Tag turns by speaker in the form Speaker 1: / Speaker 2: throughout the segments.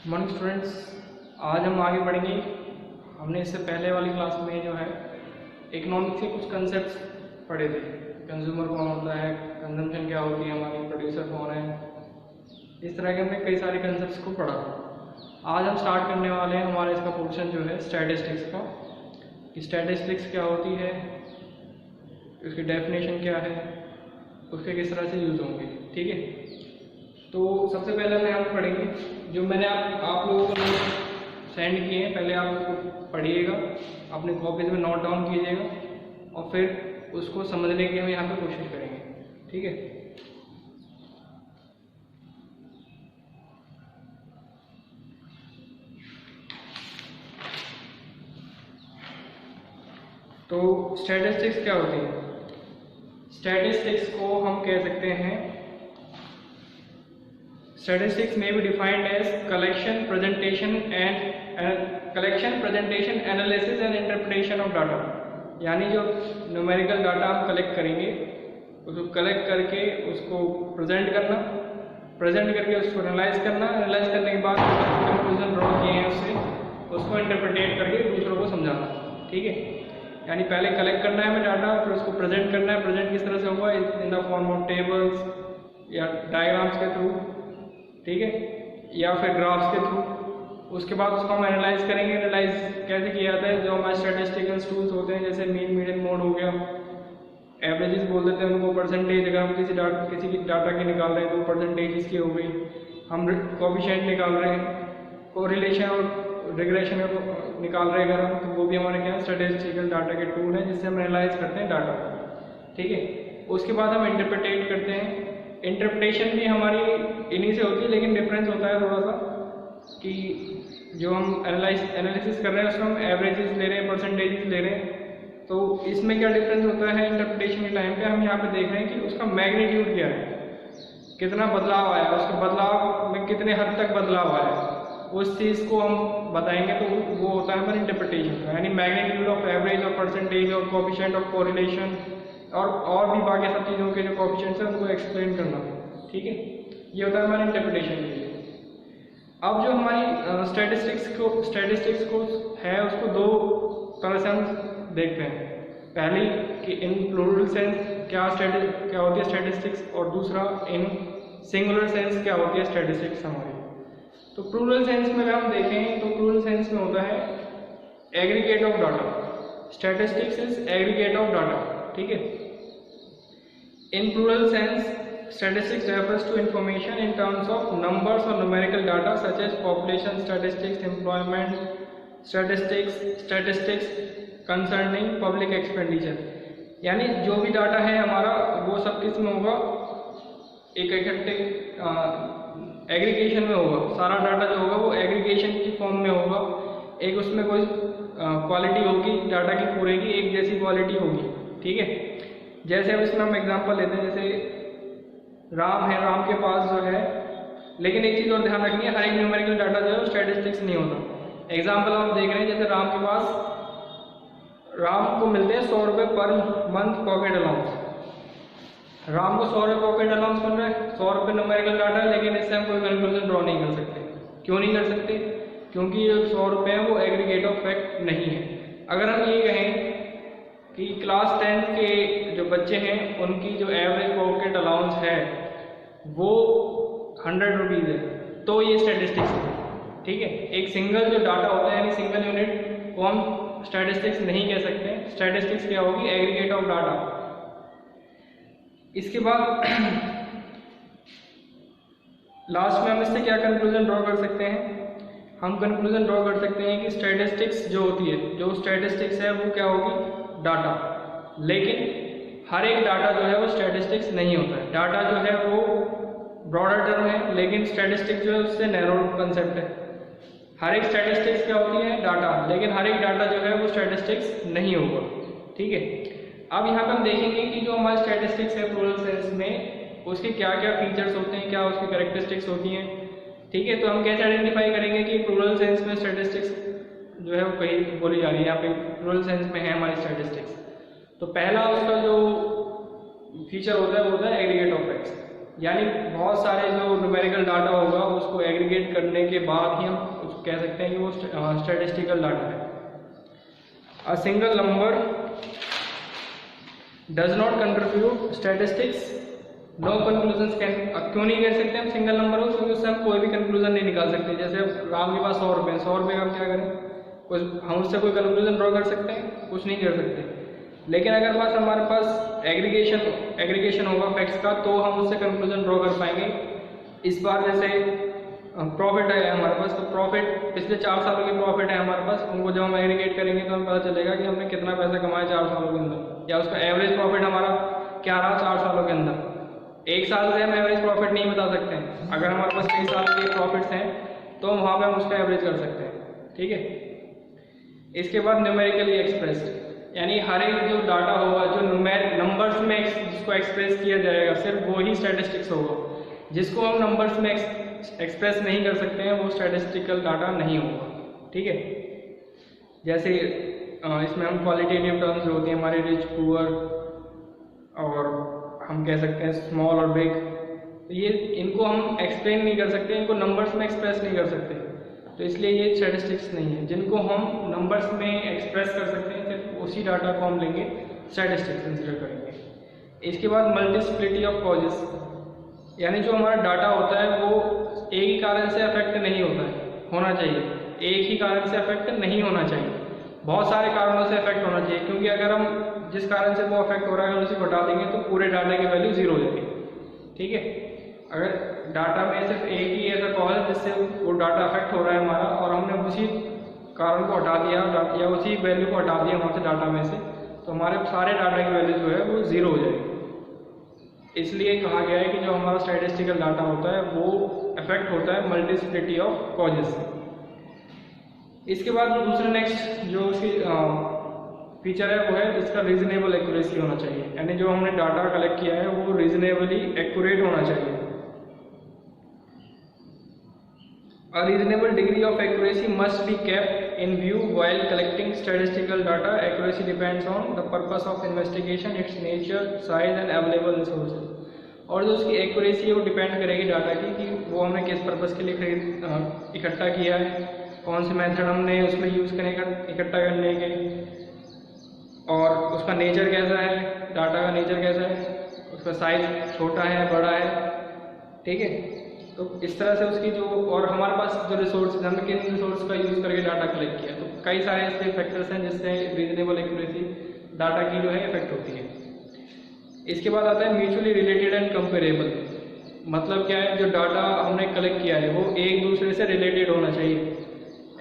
Speaker 1: Morning students, आज हम आगे बढ़ेंगे। हमने इससे पहले वाली क्लास में जो है इकोनॉमिक्स के कुछ कंसेप्ट्स पढ़े थे। कंज्यूमर कौन होता है, कंजम्पशन क्या होती है हमारी, प्रोड्यूसर कौन है, इस तरह के हमने कई सारे कंसेप्ट्स को पढ़ा। आज हम स्टार्ट करने वाले हैं हमारा इसका पोर्शन जो है स्टैटिस्टिक्स का, कि स्टैटिस्टिक्स क्या होती है, उसकी डेफिनेशन क्या है, उसके किस तरह से यूज़ होंगे। ठीक है, तो सबसे पहले मैं हम पढ़ेंगे जो मैंने आप लोगों को सेंड किए हैं। पहले आप उसको पढ़िएगा, अपने कॉपीज में नोट डाउन कीजिएगा और फिर उसको समझने की हम यहाँ पे कोशिश करेंगे। ठीक है, तो स्टैटिस्टिक्स क्या होती है। स्टैटिस्टिक्स को हम कह सकते हैं, Statistics may be defined as collection, presentation, analysis and interpretation of data। यानी जो न्यूमेरिकल डाटा हम कलेक्ट करेंगे उसको कलेक्ट करके उसको प्रेजेंट करके उसको एनालाइज करने के बाद कंक्लूजन ड्रॉ किए हैं उसको इंटरप्रेटेट करके दूसरों को समझाना। ठीक है, यानी पहले कलेक्ट करना है हमें डाटा, फिर उसको प्रेजेंट करना है। प्रेजेंट किस तरह से होगा, in the form of tables या डायग्राम्स के थ्रू, ठीक है, या फिर ग्राफ्स के थ्रू। उसके बाद उसको हम एनालाइज करेंगे। एनालाइज कैसे किया जाता है, जो हमारे स्टैटिस्टिकल टूल्स होते हैं जैसे मीन, मीडियन, मोड हो गया, एवरेजेस बोल देते हैं उनको, परसेंटेज। अगर हम किसी की डाटा की निकाल रहे हैं तो परसेंटेज इसकी हो गई। हम कोएफिशिएंट निकाल रहे हैं, कोरिलेशन और रिग्रेशन निकाल रहे हैं अगर हम, तो वो भी हमारे क्या स्टैटिस्टिकल डाटा के टूल हैं जिससे हम एनालाइज करते हैं डाटा। ठीक है, उसके बाद हम इंटरप्रेटेट करते हैं। इंटरप्रिटेशन भी हमारी इन्हीं से होती है, लेकिन डिफरेंस होता है थोड़ा सा कि जो हम एनालिसिस कर रहे हैं उसमें हम एवरेजेस ले रहे हैं, परसेंटेजेस ले रहे हैं। तो इसमें क्या डिफरेंस होता है इंटरप्रिटेशन के टाइम पे, हम यहाँ पे देख रहे हैं कि उसका मैग्नीट्यूड क्या है, कितना बदलाव आया, उसके बदलाव में कितने हद तक बदलाव आया, उस चीज़ को हम बताएंगे। तो वो होता है हमारे इंटरप्रिटेशन का, यानी मैग्नीट्यूड ऑफ एवरेज और परसेंटेज और कोएफिशिएंट ऑफ कोरिलेशन और भी बाकी सब चीज़ों के जो कोएफिशिएंट्स हैं उनको एक्सप्लेन करना। ठीक है, ये होता है हमारा इंटरप्रिटेशन के लिए। अब जो हमारी स्टैटिस्टिक्स को है उसको दो तरह से हम देखते हैं। पहली कि इन प्लूरल सेंस क्या होती है स्टैटिस्टिक्स, और दूसरा इन सिंगुलर सेंस क्या होती है स्टैटिस्टिक्स हमारी। तो प्लूरल सेंस में अगर हम देखें तो प्लूरल सेंस में होता है aggregate of data. Statistics is aggregate of data. ठीक है, in plural sense statistics refers to information in terms of numbers or numerical data such as population statistics, employment statistics concerning public expenditure। यानी जो भी data है हमारा वो सब किस में होगा, एक इकट्ठे एग्रीगेशन में होगा। सारा डाटा जो होगा वो एग्रीगेशन की फॉर्म में होगा। एक उसमें कोई क्वालिटी होगी डाटा की, पूरे की एक जैसी क्वालिटी होगी। ठीक है, जैसे अब इसमें हम एग्जांपल लेते हैं, जैसे राम है, राम के पास जो है, लेकिन एक चीज़ और ध्यान रखनी है, हर एक न्यूमेरिकल डाटा जो है वो स्टैटिस्टिक्स नहीं होता। एग्जांपल हम देख रहे हैं, जैसे राम के पास, राम को मिलते हैं 100 रुपये per month pocket allowance. Ram को 100 रुपये पॉकेट अलाउंस मिल रहा है, 100 रुपये न्यूमेरिकल डाटा है, लेकिन इससे हम कोई कंक्लूजन ड्रॉ नहीं कर सकते। क्यों नहीं कर सकते, क्योंकि ये 100 रुपये हैं वो एग्रीगेट ऑफ फैक्ट नहीं है। अगर हम ये कहें कि क्लास 10 के जो बच्चे हैं उनकी जो एवरेज पॉकेट अलाउंस है वो 100 रुपीज़ है, तो ये स्टैटिस्टिक्स है। ठीक है, एक सिंगल जो डाटा होता है यानी सिंगल यूनिट को हम स्टैटिस्टिक्स नहीं कह सकते। स्टैटिस्टिक्स क्या होगी, एग्रीगेट ऑफ डाटा। इसके बाद लास्ट में हम इससे क्या कंक्लूजन ड्रॉ कर सकते हैं, हम कंक्लूजन ड्रॉ कर सकते हैं कि स्टैटिस्टिक्स जो होती है, जो स्टैटिस्टिक्स है वो क्या होगी, डाटा। लेकिन हर एक डाटा जो है वो स्टैटिस्टिक्स नहीं होता है। डाटा जो है वो ब्रॉडर टर्म है, लेकिन स्टैटिस्टिक्स जो है उससे नैरो कंसेप्ट है। हर एक स्टैटिस्टिक्स क्या होती है, डाटा, लेकिन हर एक डाटा जो है वो स्टैटिस्टिक्स नहीं होगा। ठीक है, अब यहाँ पर हम देखेंगे कि जो हमारे स्टैटिस्टिक्स है प्लूरल सेंस में, उसके क्या क्या फीचर्स होते हैं, क्या उसकी कैरेक्टरिस्टिक्स होती हैं। ठीक है, तो हम कैसे आइडेंटिफाई करेंगे कि प्लूरल सेंस में स्टैटिस्टिक्स जो है वो कहीं बोली जा रही है, यहाँ पे प्लूरल सेंस में है हमारी स्टैटिस्टिक्स। तो पहला उसका जो फीचर होता है वो होता है एग्रीगेट ऑफ फैक्ट्स। यानी बहुत सारे जो न्यूमेरिकल डाटा होगा उसको एग्रीगेट करने के बाद ही हम उसको कह सकते हैं कि वो स्टैटिस्टिकल डाटा है। A single number does not contribute statistics no conclusion can. क्यों नहीं कह सकते हम सिंगल नंबर हो? क्योंकि उससे हम कोई भी कंक्लूजन नहीं निकाल सकते। जैसे राम के पास 100 रुपये हैं, 100 रुपये का हम क्या करें? हम उससे कोई कंक्लूजन ड्रॉ कर सकते हैं? कुछ नहीं कर सकते। लेकिन अगर हमारे पास एग्रीगेशन होगा फैक्ट्स का, तो हम उससे कंक्लूजन ड्रॉ कर पाएंगे। इस बार जैसे प्रॉफिट है हमारे पास, तो प्रॉफिट पिछले 4 सालों की प्रॉफिट है हमारे पास, उनको जब हम एग्रीगेट करेंगे तो हमें पता चलेगा कि हमने कितना पैसा कमाया 4 सालों के अंदर, या उसका एवरेज प्रॉफिट हमारा क्या रहा 4 सालों के अंदर। एक साल से हम एवरेज प्रॉफिट नहीं बता सकते हैं। अगर हमारे पास कई साल के प्रॉफिट्स हैं तो वहाँ पे हम उसका एवरेज कर सकते हैं। ठीक है। इसके बाद न्यूमेरिकली एक्सप्रेस्ड, यानी हर एक जो डाटा होगा जो नंबर्स में जिसको एक्सप्रेस किया जाएगा, सिर्फ वो ही स्टैटिस्टिक्स होगा। जिसको हम नंबर्स में एक्सप्रेस नहीं कर सकते हैं वो स्टैटिस्टिकल डाटा नहीं होगा। ठीक है। जैसे इसमें हम क्वालिटेटिव टर्म्स जो होती हैं हमारे रिच, पुअर, और हम कह सकते हैं स्मॉल और बिग, तो ये इनको हम एक्सप्लेन नहीं कर सकते, इनको नंबर्स में एक्सप्रेस नहीं कर सकते, तो इसलिए ये स्टैटिस्टिक्स नहीं है। जिनको हम नंबर्स में एक्सप्रेस कर सकते हैं सिर्फ उसी डाटा को हम लेंगे, स्टैटिस्टिक्स कंसिडर करेंगे। इसके बाद मल्टीप्लिसिटी ऑफ कॉजेस, यानी जो हमारा डाटा होता है वो एक ही कारण से अफेक्ट नहीं होना चाहिए, एक ही कारण से अफेक्ट नहीं होना चाहिए, बहुत सारे कारणों से अफेक्ट होना चाहिए। क्योंकि अगर हम जिस कारण से वो अफेक्ट हो रहा है उसे घटा देंगे तो पूरे डाटा की वैल्यू 0 हो जाएगी। ठीक है। अगर डाटा में सिर्फ एक ही ऐसा कॉज है जिससे वो डाटा अफेक्ट हो रहा है हमारा, और हमने उसी कारण को हटा दिया या उसी वैल्यू को हटा दिया वहाँ से डाटा में से, तो हमारे सारे डाटा की वैल्यू जो है वो 0 हो जाएगी। इसलिए कहा गया है कि जो हमारा स्टैटिस्टिकल डाटा होता है वो अफेक्ट होता है मल्टीप्लिसिटी ऑफ कॉजेस से। इसके बाद दूसरा नेक्स्ट जो उसकी फीचर है वो है इसका रीजनेबल एक्यूरेसी होना चाहिए, यानी जो हमने डाटा कलेक्ट किया है वो रीजनेबली एक्यूरेट होना चाहिए। A reasonable degree of accuracy must be kept in view while collecting statistical data. Accuracy depends on the purpose of investigation, its nature, size and available resources. और जो उसकी accuracy है वो डिपेंड करेगी data की कि वो हमने किस पर्पस के लिए इकट्ठा किया है, कौन से मेथड हमने उसमें यूज़ करें इकट्ठा करने के, और उसका नेचर कैसा है, डाटा का नेचर कैसा है, उसका साइज छोटा है बड़ा है। ठीक है। तो इस तरह से उसकी जो, और हमारे पास जो रिसोर्स, हमने किन रिसोर्स का यूज़ करके डाटा कलेक्ट किया, तो कई सारे ऐसे फैक्टर्स हैं जिससे रीजनेबल एक्यूरेसी डाटा की जो है इफेक्ट होती है। इसके बाद आता है म्यूचुअली रिलेटेड एंड कंपेरेबल। मतलब क्या है, जो डाटा हमने कलेक्ट किया है वो एक दूसरे से रिलेटेड होना चाहिए।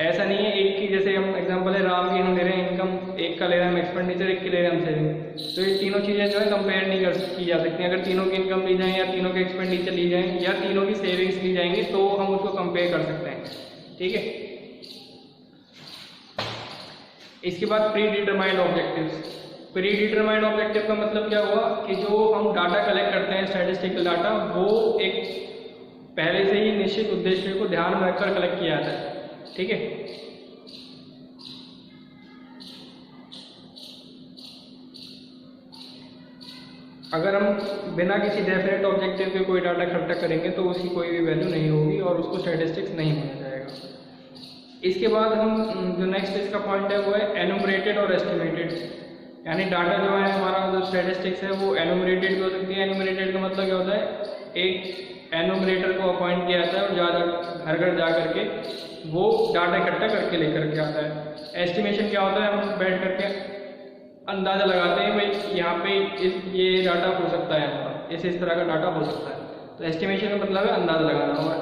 Speaker 1: ऐसा नहीं है एक की, जैसे हम एग्जांपल है राम की हम ले रहे हैं इनकम, एक का ले रहे हैं हम एक्सपेंडिचर, एक की ले रहे हैं हम सेविंग, तो ये तीनों चीज़ें जो है कंपेयर नहीं की जा सकती। अगर तीनों की इनकम ली जाए या तीनों के एक्सपेंडिचर ली जाए या तीनों की सेविंग्स ली जाएंगी तो हम उसको कंपेयर कर सकते हैं। ठीक है। इसके बाद pre determined objectives. Pre determined objective का मतलब क्या हुआ कि जो हम डाटा कलेक्ट करते हैं स्टैटिस्टिकल डाटा, वो एक पहले से ही निश्चित उद्देश्य को ध्यान में रखकर कलेक्ट किया जाता है। ठीक है। अगर हम बिना किसी डेफिनेट ऑब्जेक्टिव के कोई डाटा इकट्ठा करेंगे तो उसकी कोई भी वैल्यू नहीं होगी और उसको स्टैटिस्टिक्स नहीं माना जाएगा। इसके बाद हम जो नेक्स्ट इसका पॉइंट है वो है एनुमरेटेड और एस्टिमेटेड, यानी डाटा जो है हमारा जो स्टैटिस्टिक्स है वो एनुमरेटेड भी हो सकती है। एनुमरेटेड का मतलब क्या होता है, एक एनुमरेटर को अपॉइंट किया जाता है और घर घर जा करके वो डाटा इकट्ठा करके लेकर के आता है। एस्टिमेशन क्या होता है, हम बैठ करके अंदाज़ा लगाते हैं भाई यहाँ पे ये डाटा हो सकता है, हमारा इस तरह का डाटा हो सकता है। तो एस्टिमेशन का मतलब है अंदाज़ा लगाना, और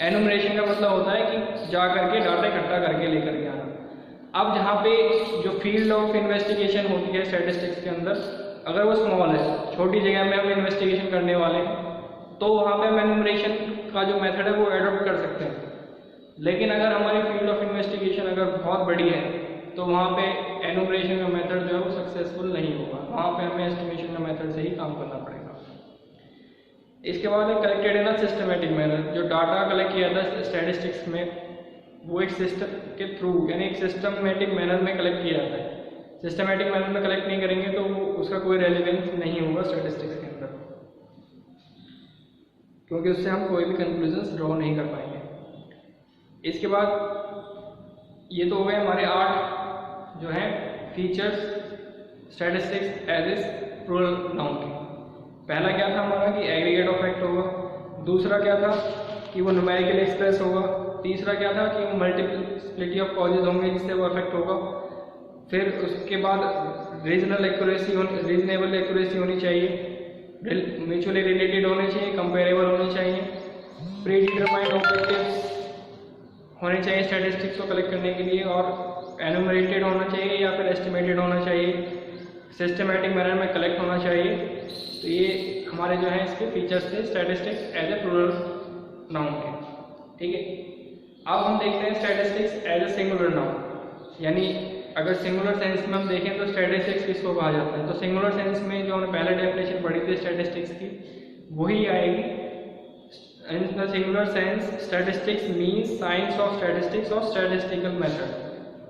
Speaker 1: एनुमरेशन का मतलब होता है कि जा करके डाटा इकट्ठा करके लेकर के आना। अब जहाँ पे जो फील्ड ऑफ इन्वेस्टिगेशन होती है स्टैटिस्टिक्स के अंदर, अगर वो स्मॉल है, छोटी जगह में हम इन्वेस्टिगेशन करने वाले हैं, तो वहाँ पे हम एनुमरेशन का जो मेथड है वो एडॉप्ट कर सकते हैं। लेकिन अगर हमारी फील्ड ऑफ इन्वेस्टिगेशन अगर बहुत बड़ी है तो वहाँ पे एनुमरेशन का मेथड जो है वो सक्सेसफुल नहीं होगा, वहाँ पे हमें एस्टिमेशन का मेथड से ही काम करना पड़ेगा। इसके बाद है collected in a systematic manner. जो डाटा कलेक्ट किया जाता है स्टैटिस्टिक्स में वो एक सिस्टम के थ्रू, यानी एक सिस्टमेटिक मैनर में कलेक्ट किया जाता है। सिस्टमेटिक मैनर में कलेक्ट नहीं करेंगे तो उसका कोई रेलिवेंस नहीं होगा स्टैटिस्टिक्स के अंदर। क्योंकि उससे हम कोई भी कंक्लूजन्स ड्रॉ नहीं कर पाएंगे। इसके बाद ये तो हो गए हमारे 8 जो हैं features statistics as a plural noun के। पहला क्या था हमारा कि एग्रीगेट ऑफ फैक्ट होगा, दूसरा क्या था कि वो न्यूमेरिकली एक्सप्रेस होगा, तीसरा क्या था कि वो मल्टीप्लिसिटी ऑफ कॉजेज होंगे जिससे वो अफेक्ट होगा, फिर उसके बाद रीजनेबल एक्यूरेसी होनी चाहिए, म्यूचुअली रिलेटेड होने चाहिए, कंपेरेबल होने चाहिए, प्री डिटरमाइंड ऑब्जेक्टिव्स होने चाहिए स्टैटिस्टिक्स को कलेक्ट करने के लिए, और एनुमरेटेड होना चाहिए या फिर एस्टिमेटेड होना चाहिए, सिस्टमेटिक मैनर में कलेक्ट होना चाहिए। तो ये हमारे जो है इसके फीचर्स थे statistics as a plural noun के। ठीक है, अब हम देखते हैं statistics as a singular noun, यानी अगर सिंगुलर सेंस में हम देखें तो स्टैटिस्टिक्स किसको कहा जाता है। तो सिंगुलर सेंस में जो हमने पहले डेफिनेशन पढ़ी थी स्टैटिस्टिक्स की वही आएगी। In the singular sense statistics means science of statistics और स्टैटिस्टिकल मेथड,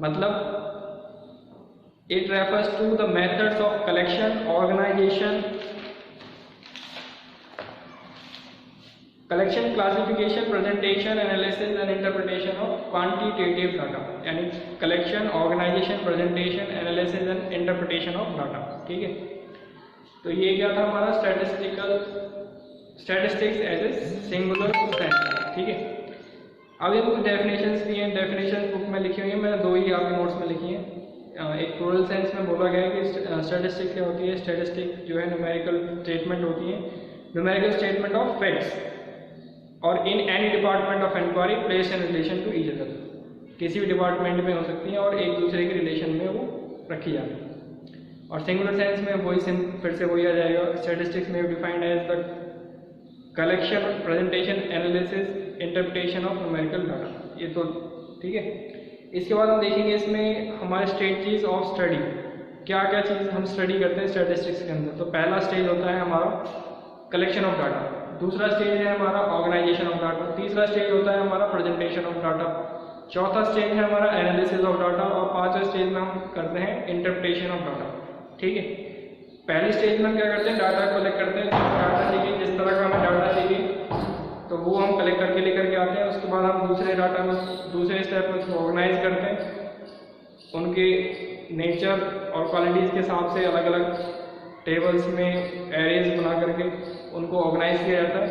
Speaker 1: मतलब it refers to the methods of collection, organization, classification, presentation, analysis and interpretation of quantitative data, यानी collection, organization, presentation, analysis and interpretation of data। ठीक है, तो ये क्या था हमारा statistics as a singular sense. ठीक है, अब ये कुछ डेफिनेशंस भी हैं, डेफिनेशन बुक में लिखी हुई है, मैंने 2 ही आपके नोट्स में लिखी हैं। एक प्लूरल सेंस में बोला गया है कि स्टैटिस्टिक्स क्या होती है, स्टैटिस्टिक जो है न्यूमेरिकल स्टेटमेंट होती है, न्यूमेरिकल स्टेटमेंट ऑफ फैक्ट्स और in any department of enquiry place in relation to each other, किसी भी डिपार्टमेंट में हो सकती हैं और एक दूसरे के रिलेशन में वो रखी जाती है। और सिंगुलर सेंस में वही फिर से वही आ जाएगा, स्टैटिस्टिक्स में defined as the collection, presentation, analysis, interpretation of numerical data. ये तो ठीक है। इसके बाद हम देखेंगे इसमें हमारे स्ट्रेटजीज ऑफ स्टडी, क्या क्या चीज़ हम स्टडी करते हैं स्टैटिस्टिक्स के अंदर। तो पहला स्टेज होता है हमारा कलेक्शन ऑफ डाटा, दूसरा स्टेज है हमारा ऑर्गेनाइजेशन ऑफ डाटा, तीसरा स्टेज होता है हमारा प्रेजेंटेशन ऑफ डाटा, चौथा स्टेज है हमारा एनालिसिस ऑफ डाटा, और पांचवें स्टेज में हम करते हैं इंटरप्रिटेशन ऑफ डाटा। ठीक है, पहली स्टेज में हम क्या करते हैं, डाटा कलेक्ट करते हैं, डाटा चाहिए जिस तरह का हमें डाटा चाहिए तो वो हम कलेक्ट करके लेकर के आते हैं। उसके बाद हम दूसरे डाटा में दूसरे स्टेप में उसको ऑर्गेनाइज करते हैं, उनके नेचर और क्वालिटीज़ के हिसाब से अलग अलग टेबल्स में एरेज बना करके उनको ऑर्गेनाइज किया जाता है।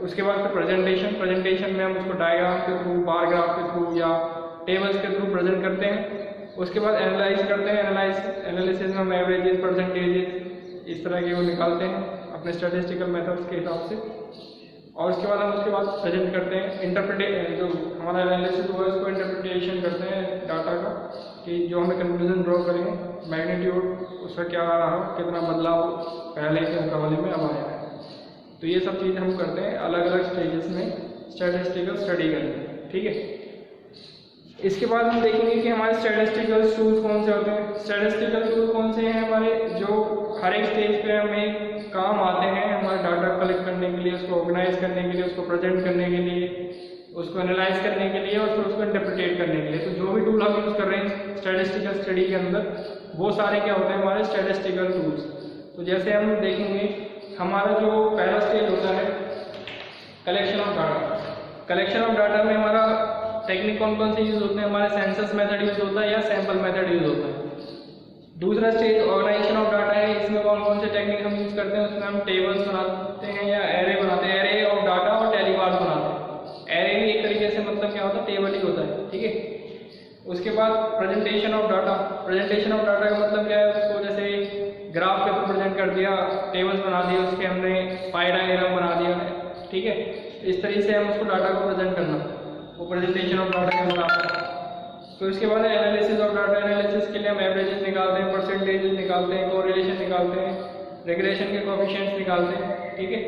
Speaker 1: उसके बाद फिर प्रेजेंटेशन में हम उसको डायग्राम के थ्रू, बार ग्राफ के थ्रू या टेबल्स के थ्रू प्रेजेंट करते हैं। उसके बाद एनालाइज करते हैं, एनालिसिस में हम एवरेजेस, परसेंटेजेस इस तरह के वो निकालते हैं अपने स्टैटिस्टिकल मेथड्स के हिसाब से। और उसके बाद हम उसके बाद प्रेजेंट करते हैं, जो हमारा एनालिसिस हुआ उसको इंटरप्रिटेशन करते हैं डाटा का, कि जो हमें कंक्लूजन ड्रॉ करेंगे, मैग्नीट्यूड उसका क्या रहा, कितना बदलाव पहले के मुकाबले में अब आया है। तो ये सब चीज़ हम करते हैं अलग अलग स्टेजेस में स्टैटिस्टिकल स्टडी करते हैं। ठीक है, इसके बाद हम देखेंगे कि हमारे स्टैटिस्टिकल टूल्स कौन से होते हैं। स्टैटिस्टिकल टूल कौन से हैं हमारे, जो हर एक स्टेज पे हमें काम आते हैं हमारे डाटा कलेक्ट करने के लिए, उसको ऑर्गेनाइज करने के लिए, उसको प्रेजेंट करने के लिए, उसको एनालाइज करने के लिए और फिर उसको इंटरप्रिटेट करने के लिए। तो जो भी टूल हम यूज़ कर रहे हैं स्टैटिस्टिकल स्टडी के अंदर, वो सारे क्या होते हैं हमारे स्टैटिस्टिकल टूल्स। तो जैसे हम देखेंगे हमारा जो पहला स्टेज होता है collection of data. Collection of data में हमारा टेक्निक कौन कौन से यूज़ होते हैं, हमारे सेंसस मेथड यूज़ होता है या सैंपल मेथड यूज़ होता है। दूसरा स्टेज ऑर्गेनाइजेशन ऑफ डाटा है, इसमें कौन कौन से टेक्निक हम यूज़ करते हैं, उसमें हम टेबल्स बनाते हैं या एरे बनाते हैं, एरे ऑफ डाटा और टेलीबार्स बनाते हैं। एरे भी एक तरीके से मतलब क्या होता है, टेबल ही होता है। ठीक है, उसके बाद presentation of data. Presentation of data का मतलब क्या है, उसको जैसे ग्राफ के थ्रू प्रेजेंट कर दिया, टेबल्स बना दिए, उसके हमने पाई डायग्राम बना दिया। ठीक है, इस तरीके से हम उसको डाटा को प्रेजेंट करना, वो प्रेजेंटेशन ऑफ डाटा के अंदर। तो इसके बाद एनालिसिस ऑफ डाटा। एनालिसिस के लिए हम एवरेजेस निकालते हैं, परसेंटेजेस निकालते हैं, कोरिलेशन निकालते हैं, रिग्रेशन के कोएफिशिएंट्स निकालते हैं। ठीक है,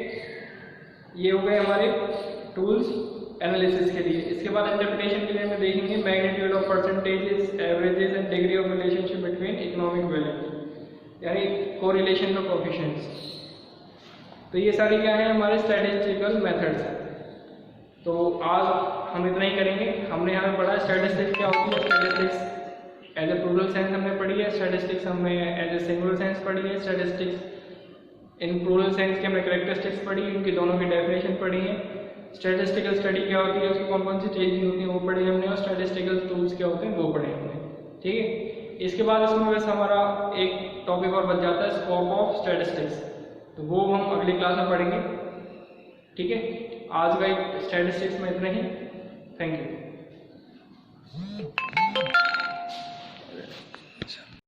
Speaker 1: ये हो गए हमारे टूल्स एनालिसिस के लिए। इसके बाद इंटरप्रिटेशन के लिए हम देखेंगे magnitude of percentages, averages and degree of relationship between economic value, यानी कोरिलेशन ऑफ कोएफिशिएंट्स। तो ये सारी क्या है हमारे स्टैटिस्टिकल मेथड्स हैं। तो आज हम इतना ही करेंगे। हमने यहाँ पे पढ़ा स्टैटिस्टिक्स क्या होती है, statistics as a plural sense हमने पढ़ी है, स्टैटिस्टिक्स हमने एज ए सिंगुलर सेंस पढ़ी है, स्टैटिस्टिक्स इन प्लूरल सेंस की हमने कैरेक्टरिस्टिक्स पढ़ी, उनकी दोनों की डेफिनेशन पढ़ी है। स्टैटिस्टिकल स्टडी क्या होती है, उसकी कौन कौन सी चीज़ें होती हैं वो पढ़ी हमने, और स्टैटिस्टिकल टूल्स क्या होते हैं वो पढ़े हमने। ठीक है, इसके बाद इसमें बस हमारा एक टॉपिक और बच जाता है, स्कोप ऑफ स्टैटिस्टिक्स, तो वो हम अगली क्लास में पढ़ेंगे। ठीक है, आज का एक स्टैटिस्टिक्स में इतना ही। Thank you.